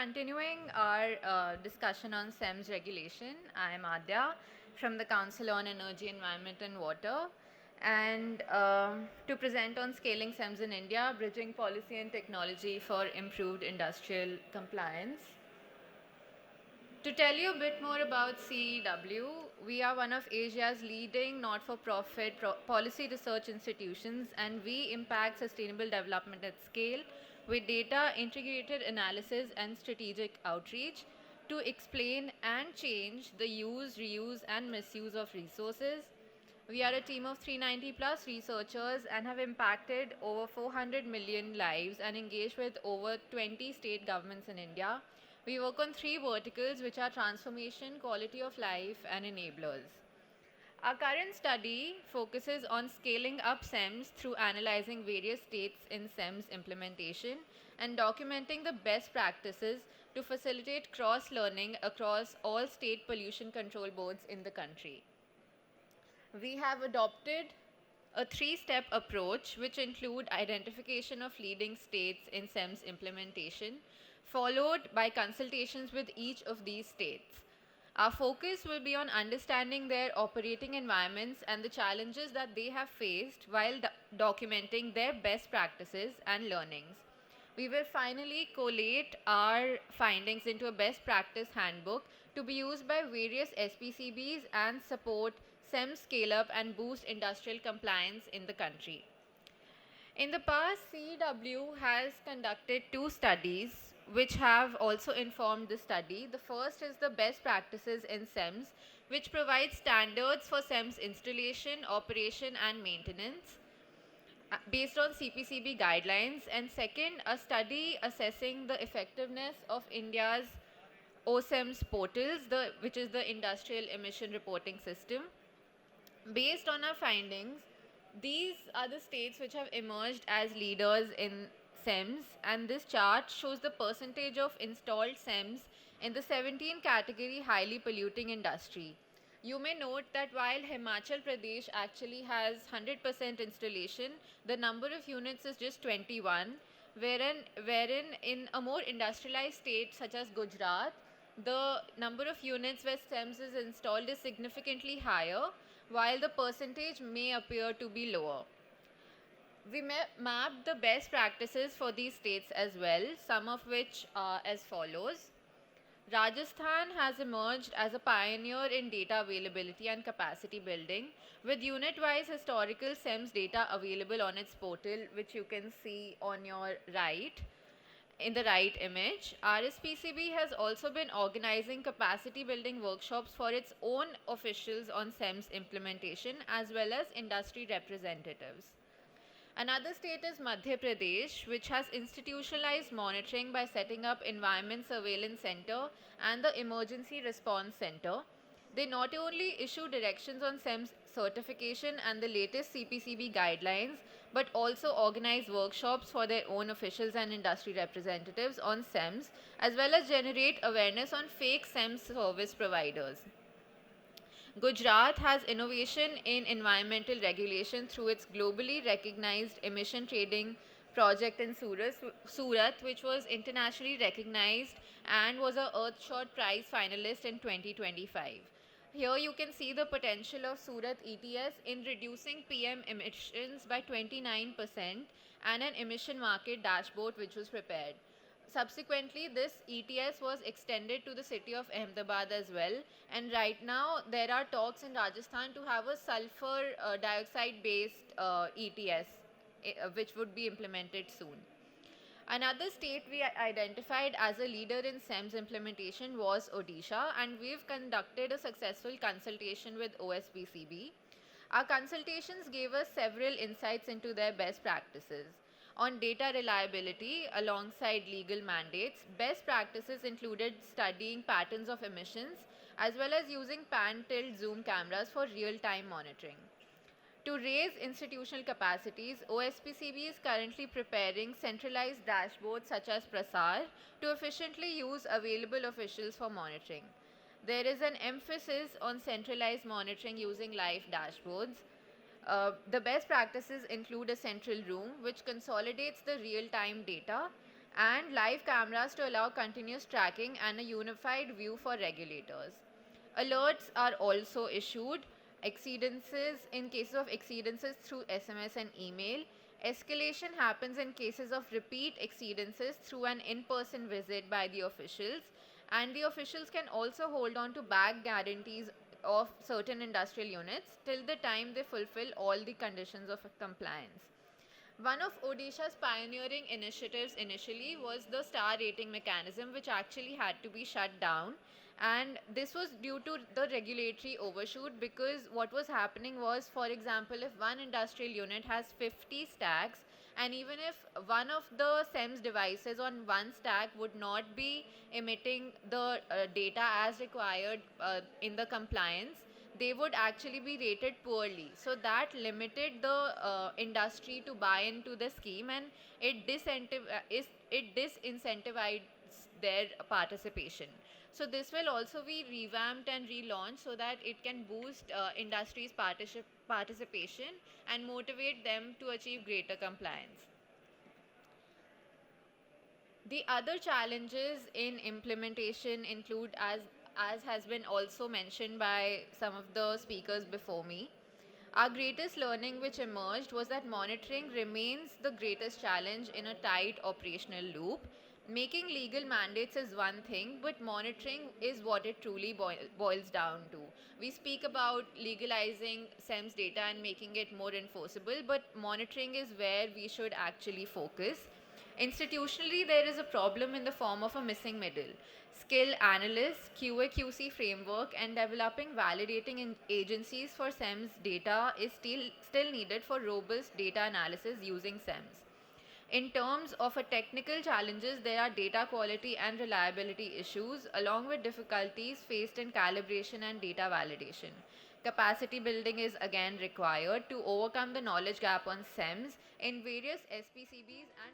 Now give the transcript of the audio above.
continuing our discussion on CEMS regulation. I am Aadya from the Council on Energy, Environment and Water, and to present on scaling CEMS in India, bridging policy and technology for improved industrial compliance. To tell you a bit more about CEW, we are one of Asia's leading not-for-profit policy research institutions, and we impact sustainable development at scale with data, integrated analysis, and strategic outreach to explain and change the use, reuse, and misuse of resources. We are a team of 390 plus researchers and have impacted over 400 million lives and engaged with over 20 state governments in India. We work on three verticals, which are transformation, quality of life, and enablers. Our current study focuses on scaling up CEMS through analyzing various states in CEMS implementation and documenting the best practices to facilitate cross-learning across all state pollution control boards in the country. We have adopted a three-step approach which include identification of leading states in CEMS implementation, followed by consultations with each of these states. Our focus will be on understanding their operating environments and the challenges that they have faced while documenting their best practices and learnings. We will finally collate our findings into a best practice handbook to be used by various SPCBs and support CEMS scale-up and boost industrial compliance in the country. In the past, CEW has conducted two studies which have also informed the study. The first is the best practices in CEMS, which provides standards for CEMS installation, operation and maintenance based on CPCB guidelines. And second, a study assessing the effectiveness of India's OCEMS portals, which is the Industrial Emission Reporting System. Based on our findings, these are the states which have emerged as leaders in CEMS, and this chart shows the percentage of installed CEMS in the 17 category highly polluting industry. You may note that while Himachal Pradesh actually has 100% installation, the number of units is just 21, wherein in a more industrialized state such as Gujarat, the number of units where CEMS is installed is significantly higher, while the percentage may appear to be lower. We mapped the best practices for these states as well, some of which are as follows. Rajasthan has emerged as a pioneer in data availability and capacity building, with unit-wise historical CEMS data available on its portal, which you can see on your right. In the right image, RSPCB has also been organizing capacity building workshops for its own officials on CEMS implementation as well as industry representatives. Another state is Madhya Pradesh, which has institutionalized monitoring by setting up Environment Surveillance Center and the Emergency Response Center. They not only issue directions on CEMS certification and the latest CPCB guidelines, but also organize workshops for their own officials and industry representatives on CEMS, as well as generate awareness on fake CEMS service providers. Gujarat has innovation in environmental regulation through its globally recognized emission trading project in Surat, which was internationally recognized and was a Earthshot Prize finalist in 2025. Here you can see the potential of Surat ETS in reducing PM emissions by 29% and an emission market dashboard which was prepared. Subsequently, this ETS was extended to the city of Ahmedabad as well, and right now there are talks in Rajasthan to have a sulfur dioxide based ETS which would be implemented soon. Another state we identified as a leader in CEMS implementation was Odisha, and we've conducted a successful consultation with OSPCB. Our consultations gave us several insights into their best practices. On data reliability alongside legal mandates, best practices included studying patterns of emissions as well as using pan-tilt zoom cameras for real-time monitoring. To raise institutional capacities, OSPCB is currently preparing centralized dashboards such as Prasar to efficiently use available officials for monitoring. There is an emphasis on centralized monitoring using live dashboards. The best practices include a central room which consolidates the real-time data and live cameras to allow continuous tracking and a unified view for regulators. Alerts are also issued exceedances in cases of exceedances through SMS and email. Escalation happens in cases of repeat exceedances through an in-person visit by the officials, and the officials can also hold on to back guarantees of certain industrial units till the time they fulfill all the conditions of compliance. One of Odisha's pioneering initiatives initially was the star rating mechanism, which actually had to be shut down. And this was due to the regulatory overshoot, because what was happening was, for example, if one industrial unit has 50 stacks, and even if one of the CEMS devices on one stack would not be emitting the data as required in the compliance, they would actually be rated poorly. So that limited the industry to buy into the scheme, and it disincentivized their participation. So this will also be revamped and relaunched so that it can boost industry's participation and motivate them to achieve greater compliance. The other challenges in implementation include, as has been also mentioned by some of the speakers before me, our greatest learning which emerged was that monitoring remains the greatest challenge in a tight operational loop. Making legal mandates is one thing, but monitoring is what it truly boils down to. We speak about legalizing SEMS data and making it more enforceable, but monitoring is where we should actually focus. Institutionally, there is a problem in the form of a missing middle. Skill analysts, QA/QC framework, and developing validating agencies for SEMS data is still needed for robust data analysis using SEMS. In terms of a technical challenges, there are data quality and reliability issues, along with difficulties faced in calibration and data validation. Capacity building is again required to overcome the knowledge gap on SEMS in various SPCBs and